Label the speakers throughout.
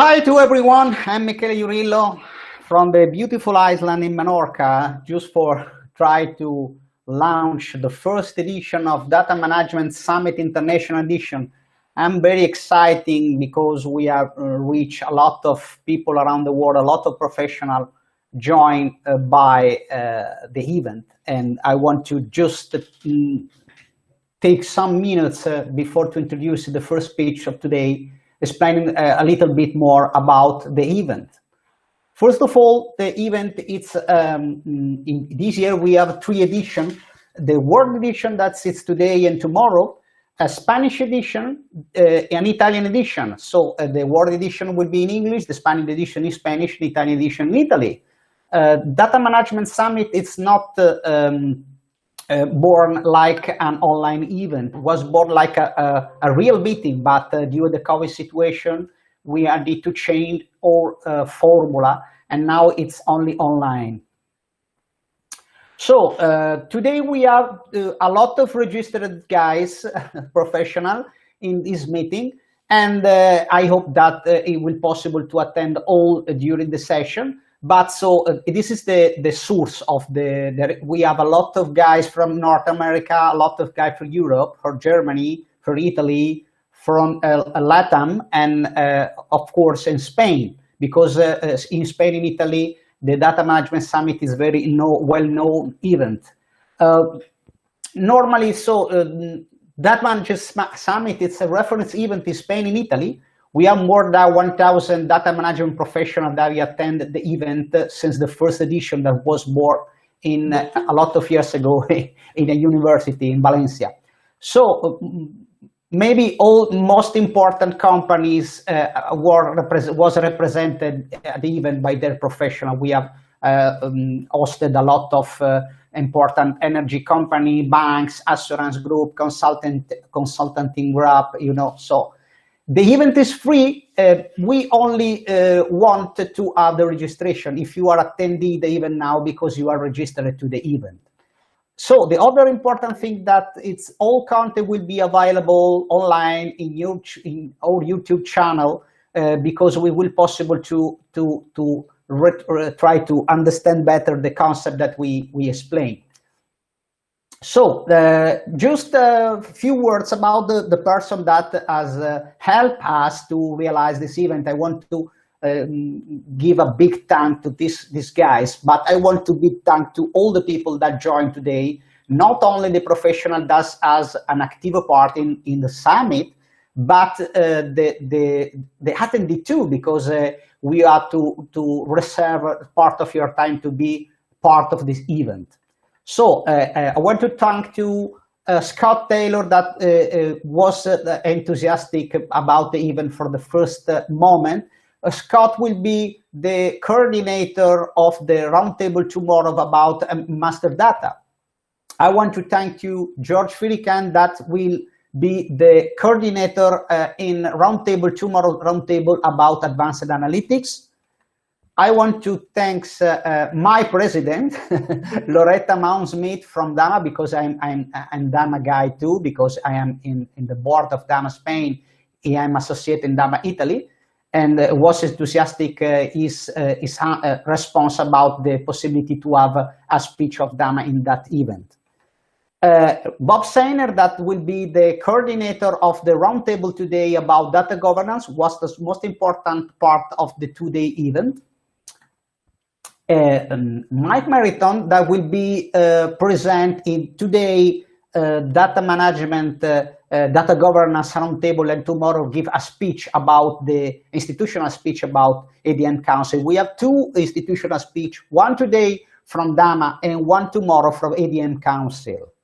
Speaker 1: Hi to everyone, I'm Michele Iurillo from the beautiful island in Menorca, just for try to launch the first edition of Data Management Summit International Edition. I'm very exciting because we have reached a lot of people around the world, a lot of professionals joined by the event. And I want to just take some minutes before to introduce the first speech of today, explaining a little bit more about the event. First of all, the event, it's in this year we have 3 editions: the World Edition that sits today and tomorrow, a Spanish edition, an Italian edition. So the World Edition will be in English, the Spanish edition in Spanish, the Italian edition in Italy. Data Management Summit, it's not born like an online event. It was born like a real meeting, but due to the COVID situation, we need to change our formula, and now it's only online. So today we have a lot of registered guys, professional, in this meeting, and I hope that it will be possible to attend all during the session. But so this is the source of we have a lot of guys from North America, a lot of guys from Europe, from Germany, from Italy, from LATAM, and of course in Spain, because in Spain and Italy, the Data Management Summit is very well-known event. Normally, Data Management Summit, it's a reference event in Spain and Italy. We have more than 1,000 data management professionals that attend the event since the first edition that was born in a lot of years ago in a university in Valencia. So maybe all most important companies was represented at the event by their professional. We have hosted a lot of important energy company, banks, assurance group, consulting group, you know. So the event is free. We only want to have the registration if you are attending the event now because you are registered to the event. So the other important thing that it's all content will be available online in our YouTube channel because we will possible to try to understand better the concept that we explain. So just a few words about the person that has helped us to realize this event. I want to give a big thank to these guys, but I want to give thank to all the people that joined today, not only the professional that as an active part in the summit, but the attendee too, because we have to reserve part of your time to be part of this event. So I want to thank to Scott Taylor that was enthusiastic about the event for the first moment. Scott will be the coordinator of the roundtable tomorrow about master data. I want to thank you, George Filican, that will be the coordinator in roundtable tomorrow, roundtable about advanced analytics. I want to thank my president, LorettaMahon Smith from DAMA, because I'm DAMA guy too, because I am in the board of DAMA Spain. I am associate in DAMA Italy, and was enthusiastic his response about the possibility to have a speech of DAMA in that event. Bob Seiner, that will be the coordinator of the roundtable today about data governance, was the most important part of the 2-day event. Mike Meriton, that will be present in today data management, data governance roundtable, and tomorrow give a speech about the institutional speech about ADM Council. We have 2 institutional speech, one today from DAMA and one tomorrow from ADM Council.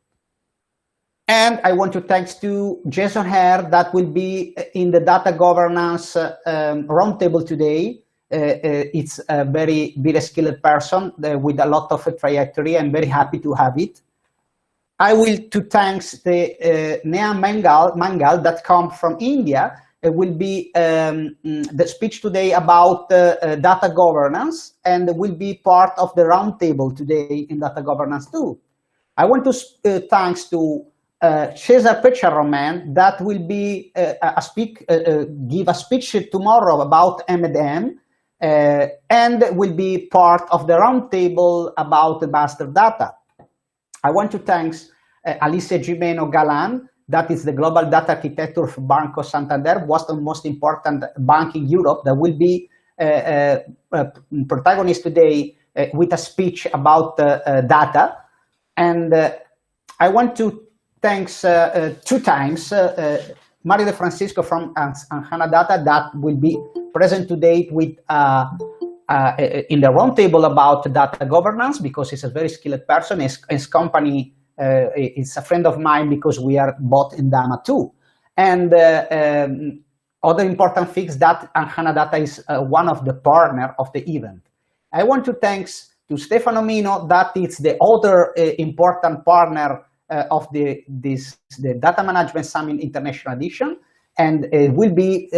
Speaker 1: And I want to thank to Jason Hare that will be in the data governance roundtable today. It's a very skilled person with a lot of trajectory. I'm very happy to have it. I will to thanks the n01 Mangal that come from India. It will be the speech today about data governance, and will be part of the roundtable today in data governance too. I want to thanks to Cesar Pecciaroman that will be give a speech tomorrow about M&M and will be part of the roundtable about the master data. I want to thank Alicia Gimeno Galan, that is the global data architecture of Banco Santander, was the most important bank in Europe, that will be protagonist today with a speech about data. And I want to thank two times Mario De Francisco from Anjana Data that will be present today with in the roundtable about data governance, because he's a very skilled person. His company is a friend of mine because we are both in DAMA-II. And other important things that Anjana Data is one of the partners of the event. I want to thank to Stefano Mino, that is the other important partner of the Data Management Summit International Edition, and will be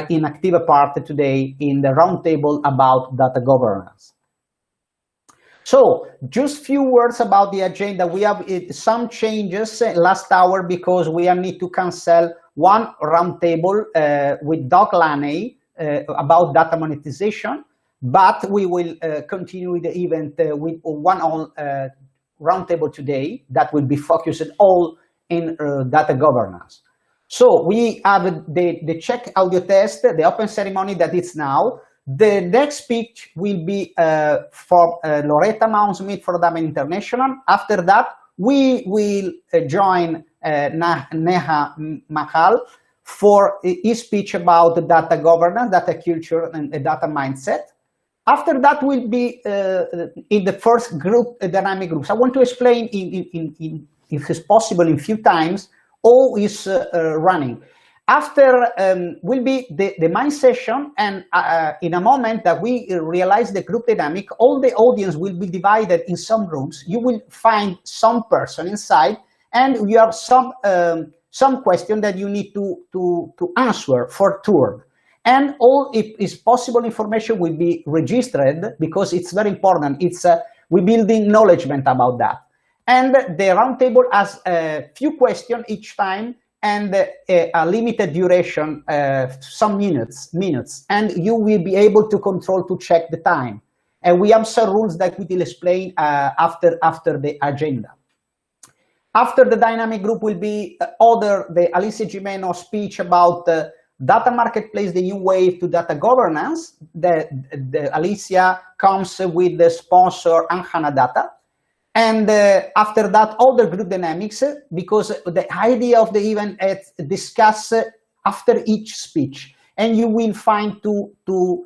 Speaker 1: in active part today in the roundtable about data governance. So, just few words about the agenda. We have some changes last hour because we need to cancel one roundtable with Doug Laney about data monetization, but we will continue the event with one roundtable today that will be focused all in data governance. So we have the check audio test, the open ceremony that is now. The next speech will be for LorettaMahon Smith for DAMA International. After that, we will join Mahon for his speech about data governance, data culture, and data mindset. After that will be in the first group, dynamic groups. I want to explain, if it's possible, in few times, all is running. After will be the mind session, and in a moment that we realize the group dynamic, all the audience will be divided in some rooms. You will find some person inside, and you have some question that you need to answer for tour. And all, if is possible, information will be registered because it's very important. It's we building knowledgement about that. And the roundtable has a few questions each time and a limited duration, some minutes, and you will be able to control to check the time. And we have some rules that we will explain after the agenda. After the dynamic group will be the Alicia Gimeno speech about data marketplace, the new wave to data governance. The Alicia comes with the sponsor Anjana Data. And after that, all the group dynamics, because the idea of the event is discuss after each speech. And you will find two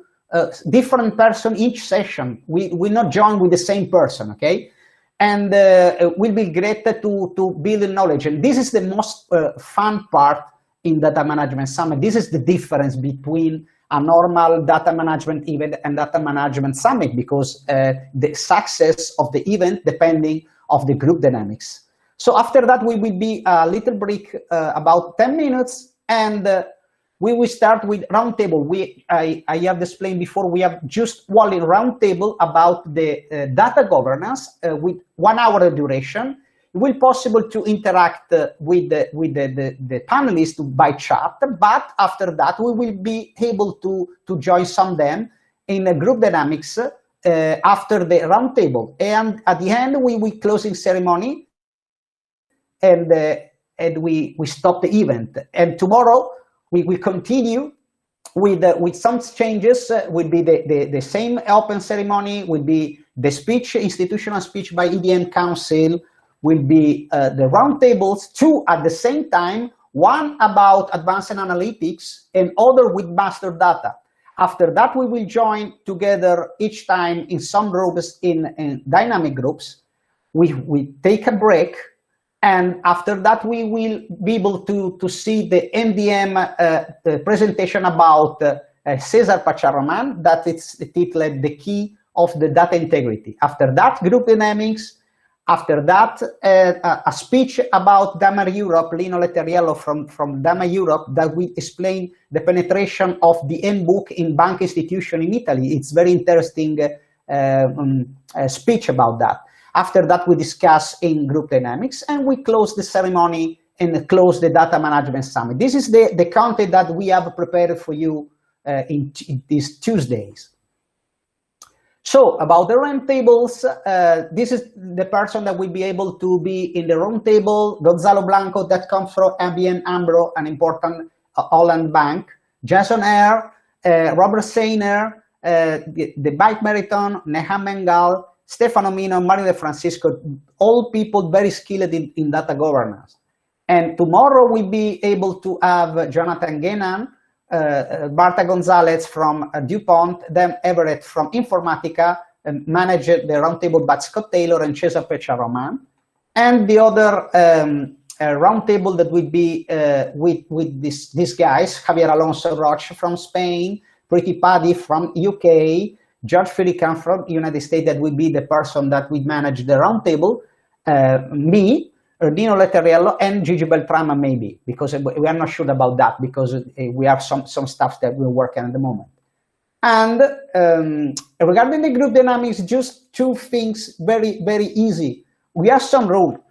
Speaker 1: different person each session. We will not join with the same person, okay? And it will be great to build knowledge. And this is the most fun part in Data Management Summit. This is the difference between a normal data management event and data management summit, because the success of the event depending of the group dynamics. So after that, we will be a little break, about 10 minutes, and we will start with roundtable. I have explained before, we have just one roundtable about the data governance with 1 hour duration. It will be possible to interact with the panelists by chat, but after that we will be able to join some of them in a group dynamics after the roundtable. And at the end we will closing ceremony, and we stop the event. And tomorrow we will continue with some changes. Will be the same open ceremony, will be the speech, institutional speech by EDM Council, will be the roundtables, 2 at the same time, one about advanced analytics and other with master data. After that, we will join together each time in some groups, in dynamic groups. We take a break, and after that, we will be able to see the MDM the presentation about Cesar Pecciaroman, that is titled The Key of the Data Integrity. After that, group dynamics. After that, a speech about DAMA Europe, Lino Letteriello from DAMA Europe, that will explain the penetration of the N-book in bank institution in Italy. It's very interesting speech about that. After that, we discuss in group dynamics, and we close the ceremony and close the data management summit. This is the content that we have prepared for you in these Tuesdays. So about the roundtables, this is the person that will be able to be in the roundtable. Gonzalo Blanco, that comes from ABN AMRO, an important Holland bank. Jason Eyre, Robert Sainer, the Bike Marathon, Neha Mengal, Stefano Mino, Mario De Francisco, all people very skilled in data governance. And tomorrow we'll be able to have Jonathan Genan, Marta Gonzalez from DuPont, then Everett from Informatica, manage the roundtable by Scott Taylor and Cesar Pecha-Roman. And the other roundtable that will be with these guys, Javier Alonso Roche from Spain, Priti Paddy from UK, George Filican from United States, that will be the person that will manage the roundtable, me, Erdino Letteriello, and Gigi Beltrama maybe, because we are not sure about that, because we have some stuff that we're working at the moment. And regarding the group dynamics, just two things, very, very easy. We have some rule.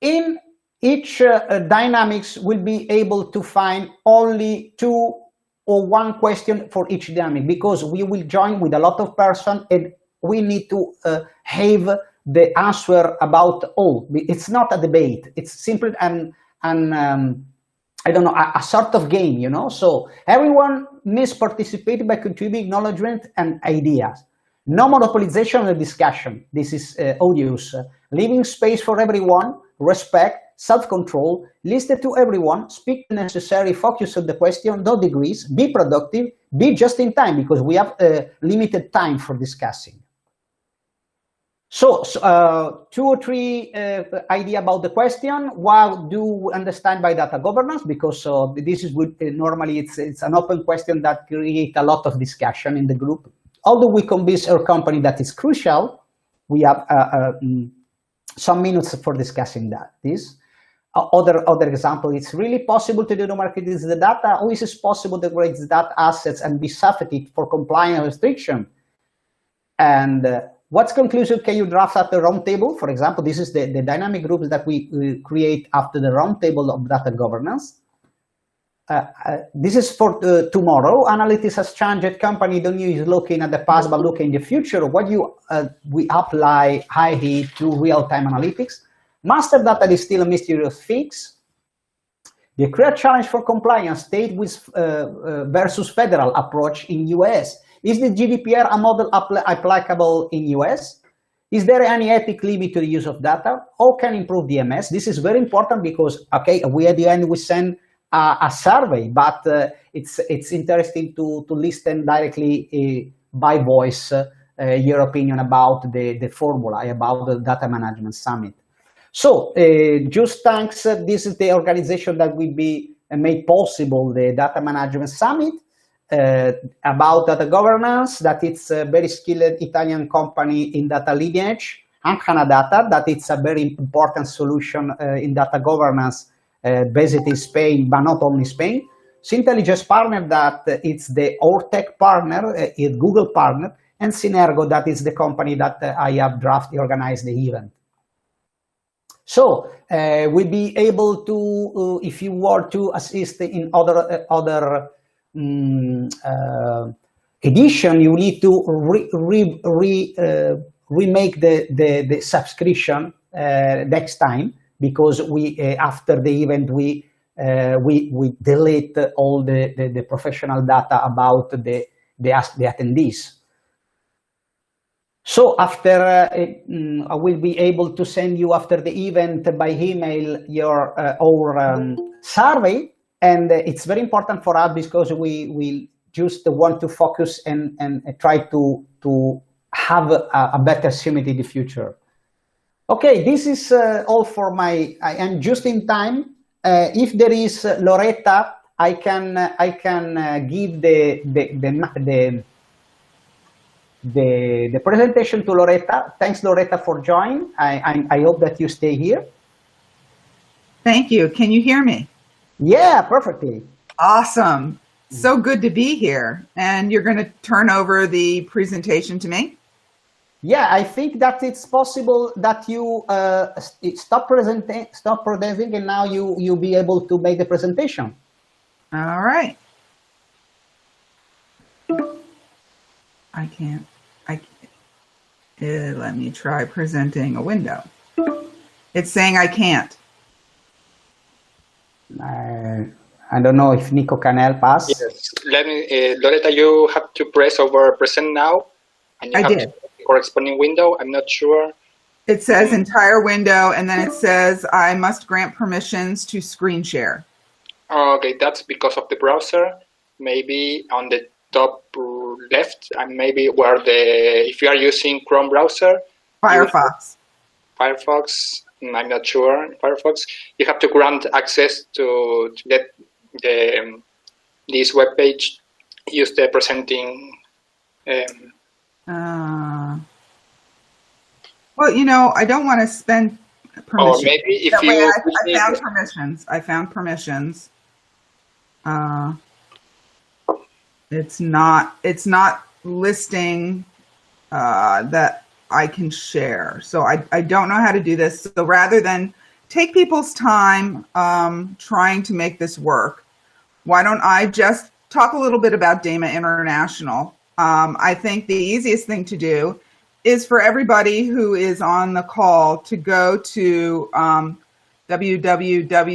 Speaker 1: In each dynamics, we'll be able to find only 2 or 1 question for each dynamic, because we will join with a lot of person and we need to have the answer about all. It's not a debate. It's simply I don't know, a sort of game, you know. So everyone needs to participate by contributing acknowledgement and ideas. No monopolization of the discussion. This is odious. Leaving space for everyone, respect, self-control, listen to everyone, speak the necessary, focus on the question, no degrees, be productive, be just in time, because we have limited time for discussing. So 2 or 3 idea about the question. What do we understand by data governance? Because this is normally it's an open question that creates a lot of discussion in the group. Although we convince our company that is crucial, we have some minutes for discussing that. This other example, it's really possible to do the market is the data, or is it possible to create data assets and be sufficient for compliance restriction? And what conclusion can you draft at the roundtable? For example, this is the dynamic groups that we create after the roundtable of data governance. This is for tomorrow. Analytics has changed. Company don't use looking at the past, but looking in the future. What we apply high heat to real-time analytics. Master data is still a mysterious fix. The clear challenge for compliance, state versus federal approach in US. Is the GDPR a model applicable in US? Is there any ethic limit to the use of data? How can improve DMS? This is very important because, okay, we at the end we send a survey, but it's interesting to listen directly by voice your opinion about the formula, about the Data Management Summit. So just thanks, this is the organization that will be made possible, the Data Management Summit, about data governance, that it's a very skilled Italian company in data lineage, and Data, that it's a very important solution in data governance based in Spain, but not only Spain. Syntelligence partner, that it's the Ortec partner, it's Google partner, and Synergo, that is the company that I have organized the event. So we'll be able to, if you were to assist in other edition, you need to remake the subscription next time, because we after the event we delete all the professional data about the attendees. So after I will be able to send you after the event by email our survey, and it's very important for us because we just want to focus and try to have a better summit in the future. Okay, this is all for my. I am just in time. If there is Loretta, I can give the presentation to Loretta. Thanks, Loretta, for joining. I hope that you stay here.
Speaker 2: Thank you. Can you hear me?
Speaker 1: Yeah, perfectly.
Speaker 2: Awesome. So good to be here. And you're going to turn over the presentation to me?
Speaker 1: Yeah, I think that it's possible that you stop presenting, and now you'll be able to make the presentation.
Speaker 2: All right. I can't. Let me try presenting a window. It's saying I can't.
Speaker 1: I don't know if Nico can help us.
Speaker 3: Yes, let me, Loretta, you have to press over present now, and you
Speaker 2: I
Speaker 3: have
Speaker 2: did.
Speaker 3: to the corresponding window. I'm not sure.
Speaker 2: It says entire window, and then it says I must grant permissions to screen share.
Speaker 3: Okay, that's because of the browser. Maybe on the top left, and maybe where if you are using Chrome browser,
Speaker 2: Firefox.
Speaker 3: Firefox, I'm not sure. Firefox, you have to grant access to let this web page use the presenting.
Speaker 2: Well, you know, I don't want to spend permissions.
Speaker 3: Or maybe if
Speaker 2: that
Speaker 3: you,
Speaker 2: way I found permissions. I found permissions. It's not listing that I can share. So I don't know how to do this. So rather than take people's time trying to make this work, why don't I just talk a little bit about DAMA International? I think the easiest thing to do is for everybody who is on the call to go to www.dama.org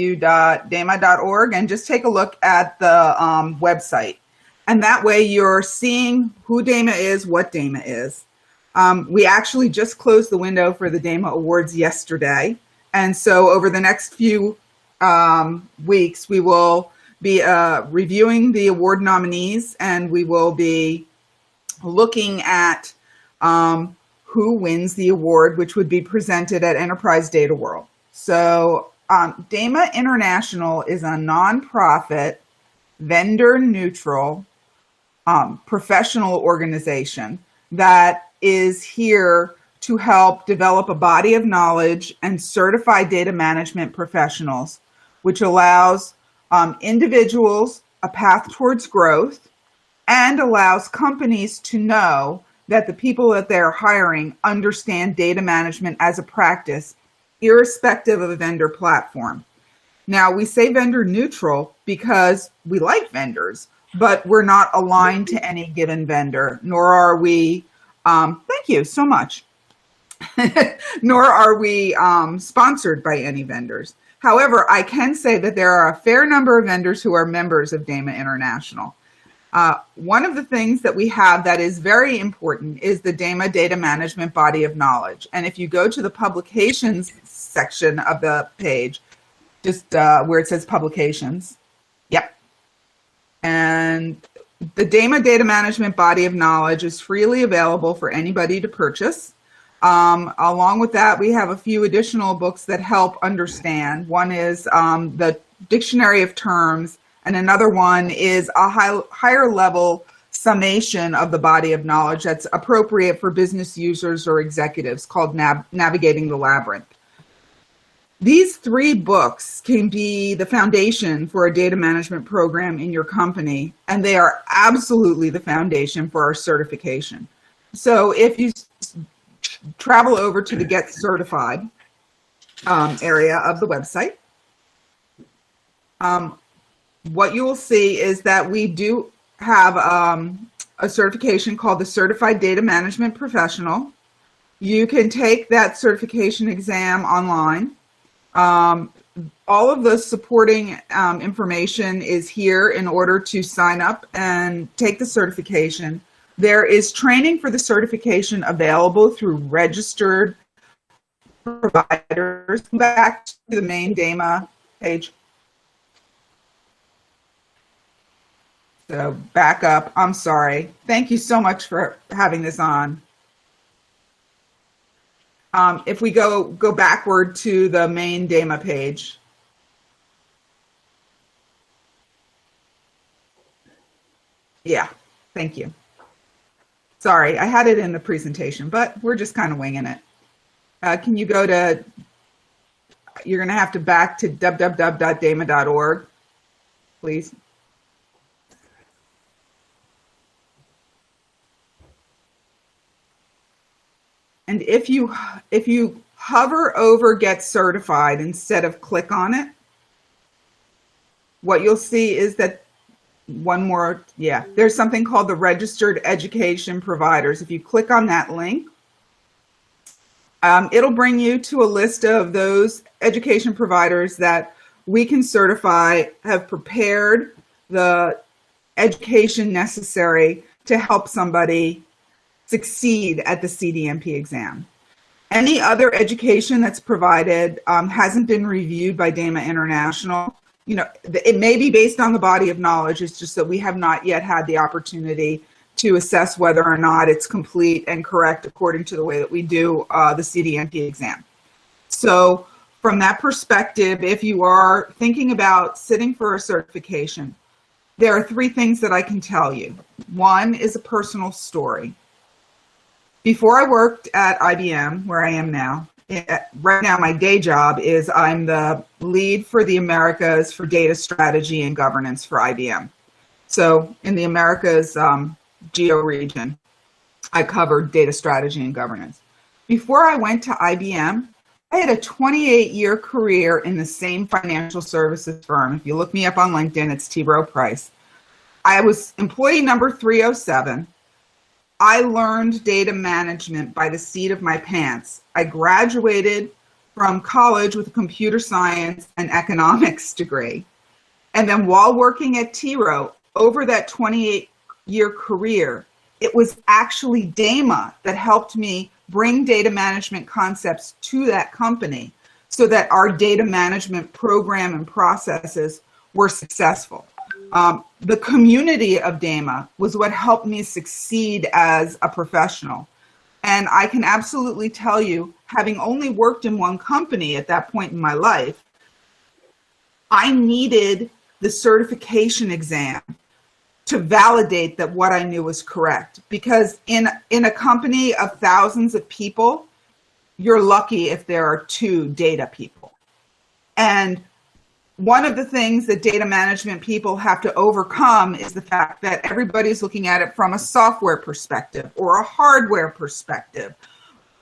Speaker 2: and just take a look at the website. And that way you're seeing who DAMA is, what DAMA is. We actually just closed the window for the DAMA Awards yesterday. And so over the next few weeks, we will be reviewing the award nominees, and we will be looking at who wins the award, which would be presented at Enterprise Data World. So DAMA International is a nonprofit, vendor-neutral professional organization that is here to help develop a body of knowledge and certify data management professionals, which allows individuals a path towards growth and allows companies to know that the people that they're hiring understand data management as a practice, irrespective of a vendor platform. Now, we say vendor neutral because we like vendors, but we're not aligned to any given vendor, nor are we, thank you so much, nor are we sponsored by any vendors. However, I can say that there are a fair number of vendors who are members of DAMA International. One of the things that we have that is very important is the DAMA Data Management Body of Knowledge. And if you go to the publications section of the page, just where it says publications, yep. And the DAMA Data Management Body of Knowledge is freely available for anybody to purchase. Along with that, we have a few additional books that help understand. One is the Dictionary of Terms, and another one is a higher level summation of the body of knowledge that's appropriate for business users or executives, called Navigating the Labyrinth. These three books can be the foundation for a data management program in your company, and they are absolutely the foundation for our certification. So if you travel over to the Get Certified area of the website, what you will see is that we do have a certification called the Certified Data Management Professional. You can take that certification exam online. All of the supporting information is here in order to sign up and take the certification. There is training for the certification available through registered providers. Back to the main DAMA page. So back up. I'm sorry. Thank you so much for having this on. If we go backward to the main DAMA page. Yeah, thank you. Sorry, I had it in the presentation, but we're just kind of winging it. Can you go to, you're going to have to back to www.dama.org, please. And if you hover over Get Certified instead of click on it, what you'll see is that there's something called the Registered Education Providers. If you click on that link, it'll bring you to a list of those education providers that we can certify, have prepared the education necessary to help somebody succeed at the CDMP exam. Any other education that's provided hasn't been reviewed by DAMA International. You know, it may be based on the body of knowledge. It's just that we have not yet had the opportunity to assess whether or not it's complete and correct according to the way that we do the CDMP exam. So from that perspective, if you are thinking about sitting for a certification, there are 3 things that I can tell you. One is a personal story. Before I worked at IBM, where I am now, right now my day job is I'm the lead for the Americas for data strategy and governance for IBM. So in the Americas geo region, I covered data strategy and governance. Before I went to IBM, I had a 28-year career in the same financial services firm. If you look me up on LinkedIn, it's T. Rowe Price. I was employee number 307. I learned data management by the seat of my pants. I graduated from college with a computer science and economics degree. And then while working at T. Rowe, over that 28-year career, it was actually DAMA that helped me bring data management concepts to that company so that our data management program and processes were successful. The community of DAMA was what helped me succeed as a professional. And I can absolutely tell you, having only worked in one company at that point in my life, I needed the certification exam to validate that what I knew was correct. Because in a company of thousands of people, you're lucky if there are 2 data people. And one of the things that data management people have to overcome is the fact that everybody's looking at it from a software perspective or a hardware perspective.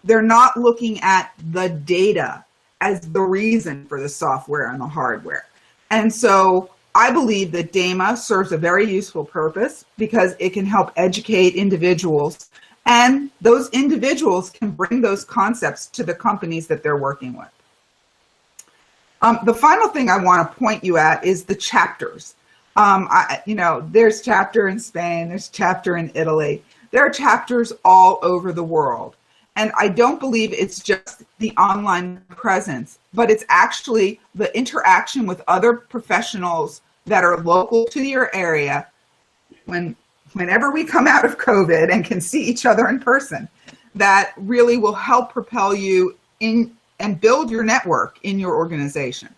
Speaker 2: They're not looking at the data as the reason for the software and the hardware. And so I believe that DAMA serves a very useful purpose because it can help educate individuals, and those individuals can bring those concepts to the companies that they're working with. The final thing I want to point you at is the chapters. There's chapter in Spain, there's chapter in Italy. There are chapters all over the world. And I don't believe it's just the online presence, but it's actually the interaction with other professionals that are local to your area whenever we come out of COVID and can see each other in person, that really will help propel you in and build your network in your organization,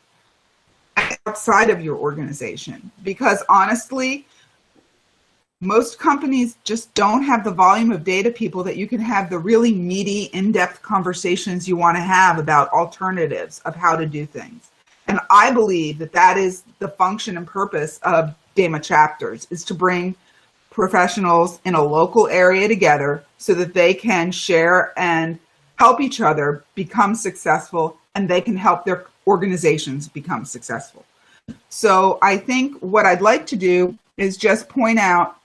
Speaker 2: outside of your organization. Because honestly, most companies just don't have the volume of data people that you can have the really meaty, in-depth conversations you want to have about alternatives of how to do things. And I believe that that is the function and purpose of DAMA chapters, is to bring professionals in a local area together so that they can share and help each other become successful, and they can help their organizations become successful. So I think what I'd like to do is just point out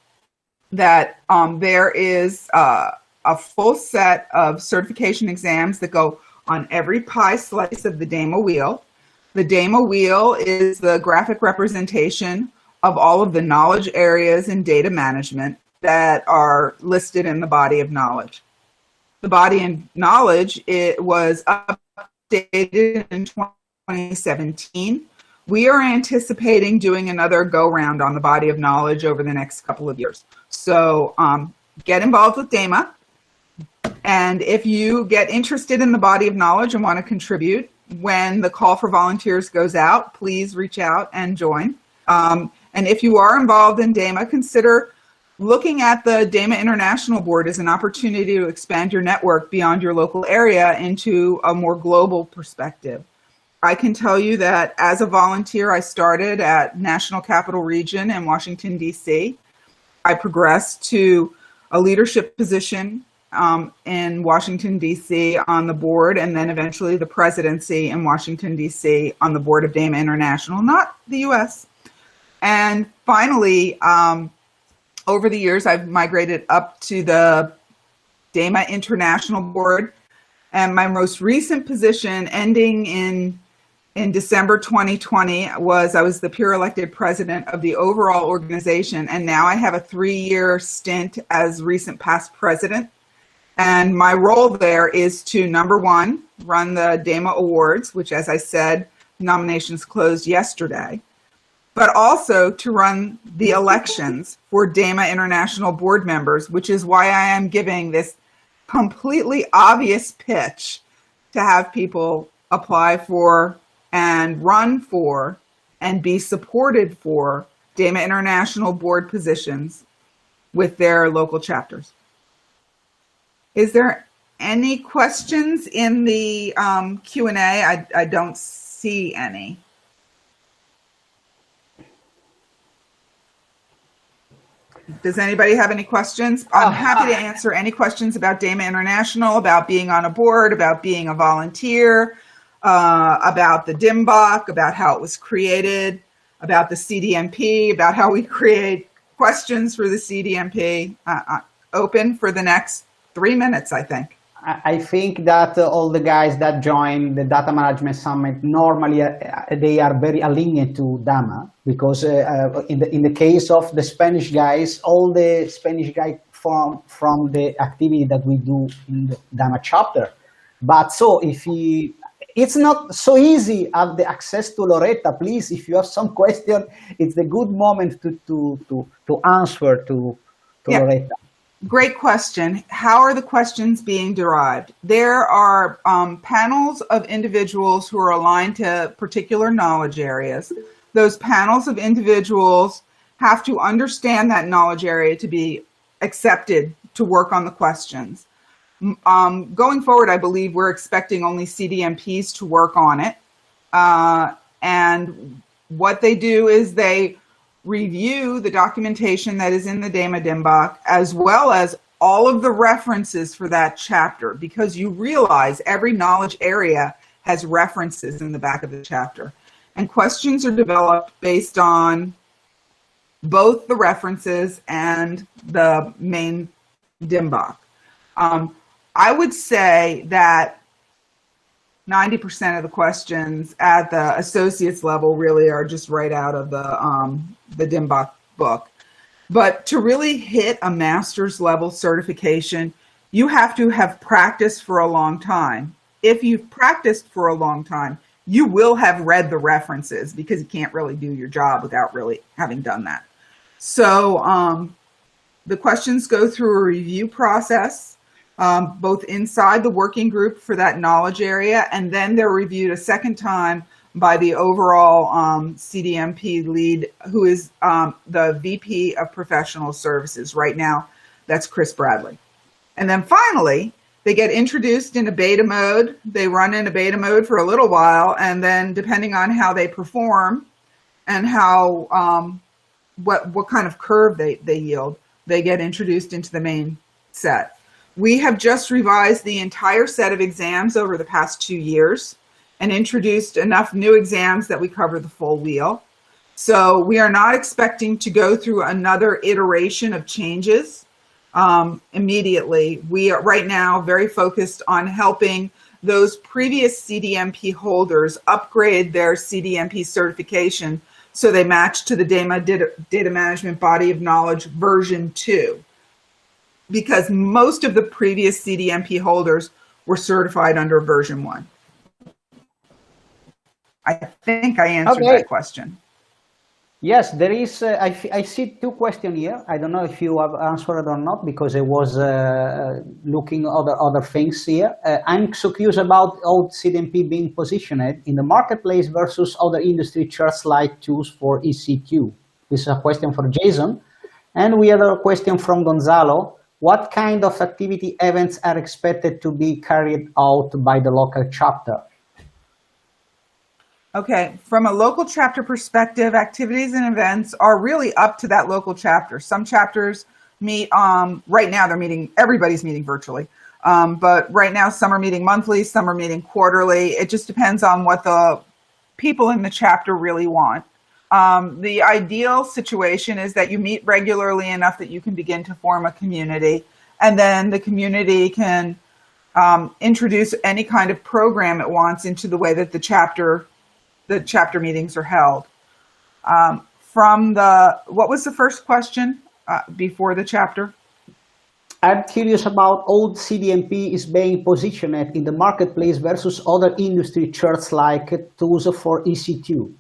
Speaker 2: that there is a full set of certification exams that go on every pie slice of the DAMA wheel. The DAMA wheel is the graphic representation of all of the knowledge areas in data management that are listed in the body of knowledge. The body of knowledge, it was updated in 2017. We are anticipating doing another go-round on the body of knowledge over the next couple of years. So get involved with DAMA. And if you get interested in the body of knowledge and want to contribute, when the call for volunteers goes out, please reach out and join. And if you are involved in DAMA, consider looking at the DAMA International Board as an opportunity to expand your network beyond your local area into a more global perspective. I can tell you that as a volunteer, I started at National Capital Region in Washington, D.C. I progressed to a leadership position in Washington, D.C. on the board, and then eventually the presidency in Washington, D.C. on the board of DAMA International, not the U.S. And finally, over the years, I've migrated up to the DAMA International board. And my most recent position, ending in December 2020, I was the peer elected president of the overall organization. And now I have a 3-year stint as recent past president. And my role there is to, number one, run the DAMA Awards, which, as I said, nominations closed yesterday, but also to run the elections for DAMA International board members, which is why I am giving this completely obvious pitch to have people apply for and run for and be supported for DAMA International board positions with their local chapters. Is there any questions in the Q&A? I don't see any. Does anybody have any questions? I'm happy to answer any questions about DAMA International, about being on a board, about being a volunteer, about the DIMBOK, about how it was created, about the CDMP, about how we create questions for the CDMP. Open for the next 3 minutes, I think.
Speaker 1: I think that all the guys that join the Data Management Summit, normally they are very aligned to DAMA, because in the case of the Spanish guys, all the Spanish guys from the activity that we do in the DAMA chapter. But so it's not so easy have the access to Loretta. Please, if you have some question, it's a good moment to answer to
Speaker 2: Yeah.
Speaker 1: Loretta.
Speaker 2: Great question. How are the questions being derived? There are panels of individuals who are aligned to particular knowledge areas. Those panels of individuals have to understand that knowledge area to be accepted to work on the questions. Going forward, I believe we're expecting only CDMPs to work on it. And what they do is they review the documentation that is in the DAMA DIMBOK, as well as all of the references for that chapter, because you realize every knowledge area has references in the back of the chapter. And questions are developed based on both the references and the main DIMBOK. I would say that 90% of the questions at the associates level really are just right out of the DIMBOK book. But to really hit a master's level certification, you have to have practiced for a long time. If you've practiced for a long time, you will have read the references, because you can't really do your job without really having done that. So the questions go through a review process, both inside the working group for that knowledge area, and then they're reviewed a second time by the overall CDMP lead, who is the VP of Professional Services. Right now, that's Chris Bradley. And then finally, they get introduced in a beta mode. They run in a beta mode for a little while, and then depending on how they perform and how what kind of curve they yield, they get introduced into the main set. We have just revised the entire set of exams over the past 2 years and introduced enough new exams that we cover the full wheel. So we are not expecting to go through another iteration of changes immediately. We are right now very focused on helping those previous CDMP holders upgrade their CDMP certification so they match to the DAMA Data Management Body of Knowledge version 2. Because most of the previous CDMP holders were certified under version 1. I think I answered that question.
Speaker 1: Yes, there is. I see 2 questions here. I don't know if you have answered or not, because I was looking other things here. I'm so curious about how CDMP being positioned in the marketplace versus other industry chart-like tools for ECQ. This is a question for Jason. And we have a question from Gonzalo. What kind of activity events are expected to be carried out by the local chapter?
Speaker 2: Okay, from a local chapter perspective, activities and events are really up to that local chapter. Some chapters meet, right now they're meeting, everybody's meeting virtually. But right now some are meeting monthly, some are meeting quarterly. It just depends on what the people in the chapter really want. The ideal situation is that you meet regularly enough that you can begin to form a community, and then the community can introduce any kind of program it wants into the way that the chapter meetings are held. What was the first question before the chapter?
Speaker 1: I'm curious about how CDMP is being positioned in the marketplace versus other industry charts like tools for EC2.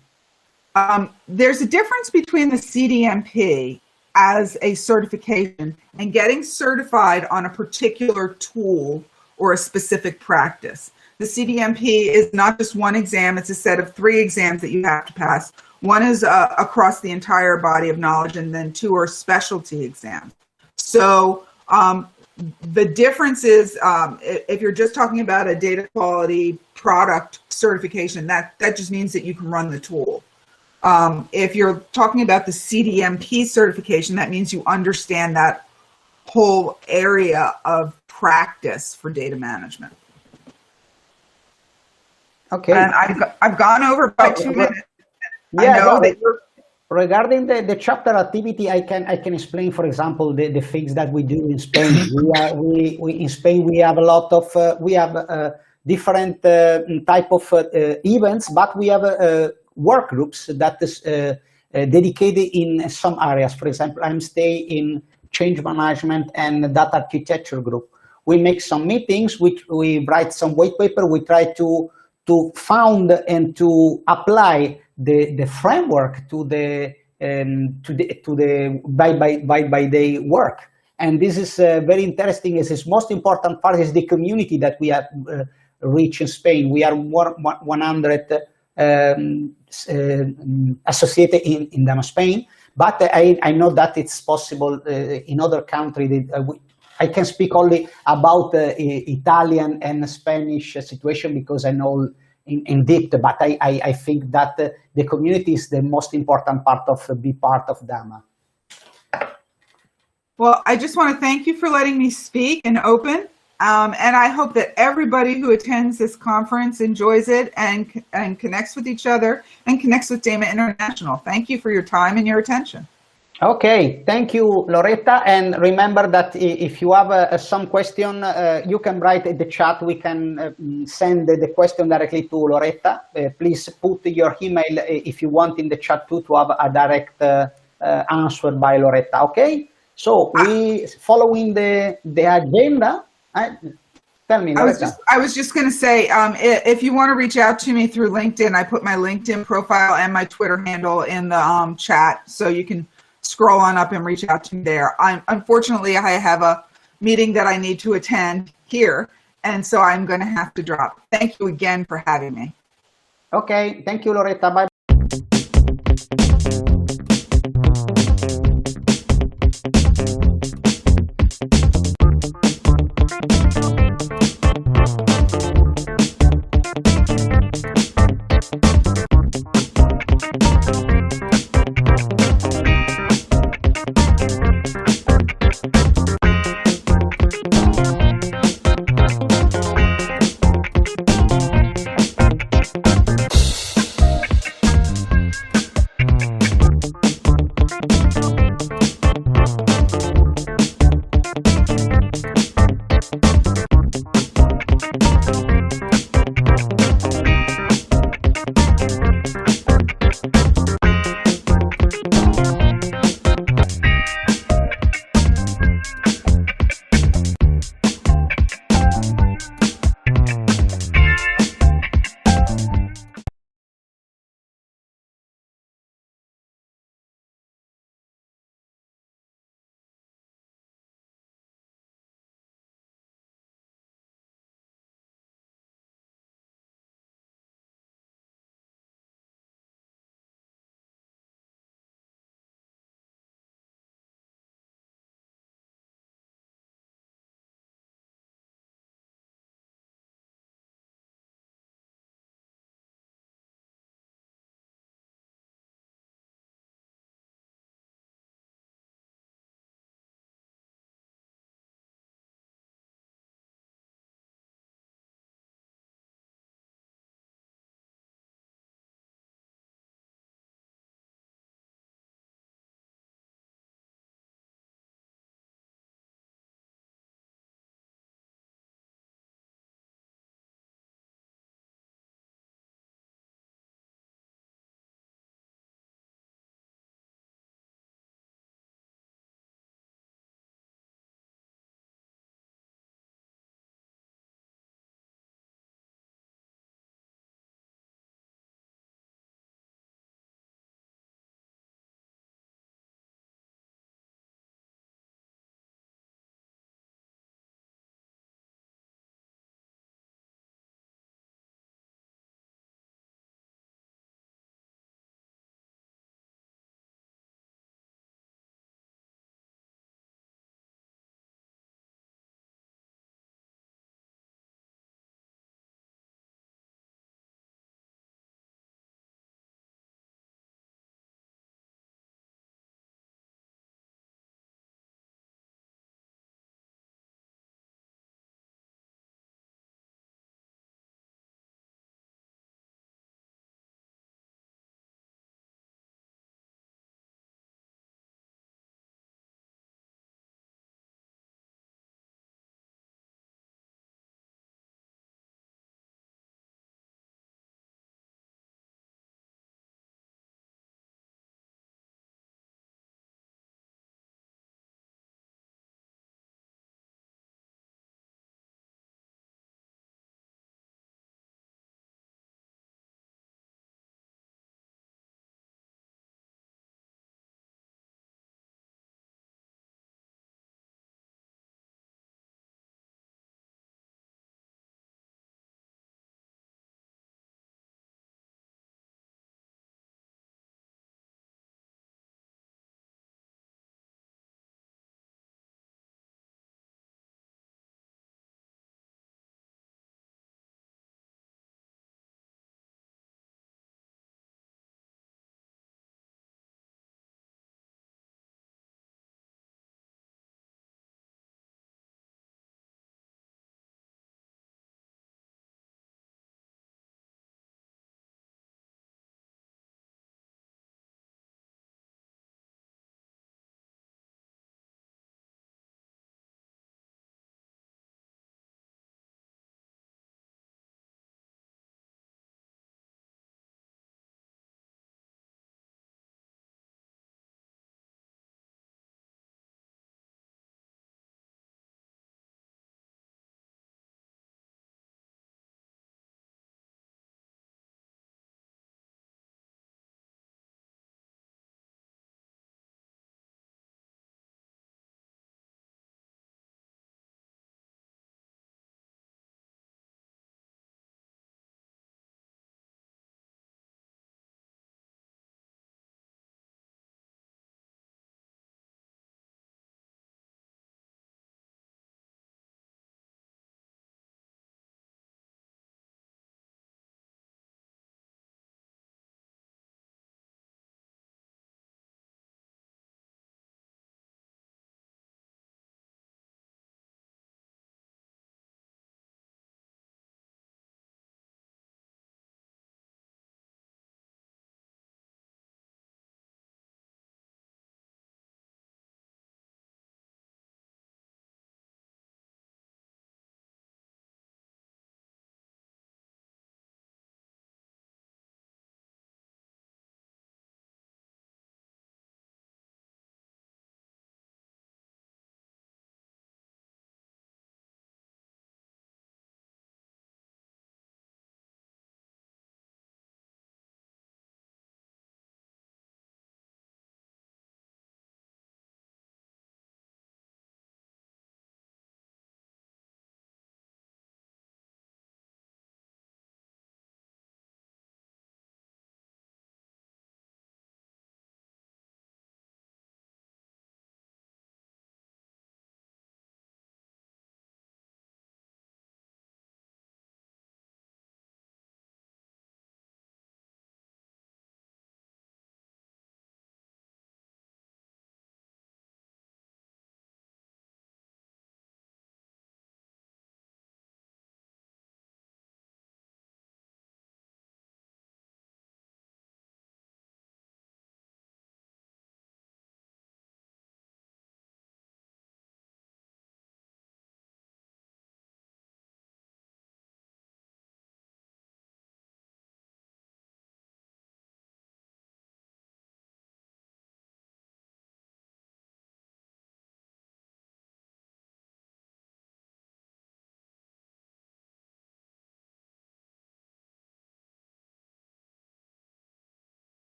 Speaker 2: There's a difference between the CDMP as a certification and getting certified on a particular tool or a specific practice. The CDMP is not just one exam, it's a set of 3 exams that you have to pass. One is across the entire body of knowledge, and then 2 are specialty exams. So the difference is if you're just talking about a data quality product certification, that just means that you can run the tool. If you're talking about the CDMP certification, that means you understand that whole area of practice for data management.
Speaker 1: Okay.
Speaker 2: And I've gone over by 2 minutes.
Speaker 1: Yeah,
Speaker 2: I know that you're...
Speaker 1: Regarding the chapter activity, I can explain, for example, the things that we do in Spain. In Spain we have a lot of different type of events, but we have work groups that is dedicated in some areas. For example, I'm staying in change management and data architecture group. We make some meetings, we write some white paper, we try to found and to apply the framework to the by day work. And this is very interesting. As its most important part is the community that we have reached in Spain. We are 100 associated in DAMA Spain, but I know that it's possible in other countries. I can speak only about Italian and Spanish situation because I know in depth, but I think that the community is the most important part of be part of DAMA.
Speaker 2: Well, I just want to thank you for letting me speak and open, and I hope that everybody who attends this conference enjoys it and connects with each other and connects with DAMA International. Thank you for your time and your attention.
Speaker 1: Okay, thank you, Loretta. And remember that if you have some question, you can write in the chat. We can send the question directly to Loretta. Please put your email if you want in the chat too, to have a direct answer by Loretta. Okay, so we following the agenda. Tell me, Loretta.
Speaker 2: I was just going to say, if you want to reach out to me through LinkedIn, I put my LinkedIn profile and my Twitter handle in the chat, so you can scroll on up and reach out to me there. Unfortunately, I have a meeting that I need to attend here, and so I'm going to have to drop. Thank you again for having me.
Speaker 1: Okay, thank you, Loretta. Bye.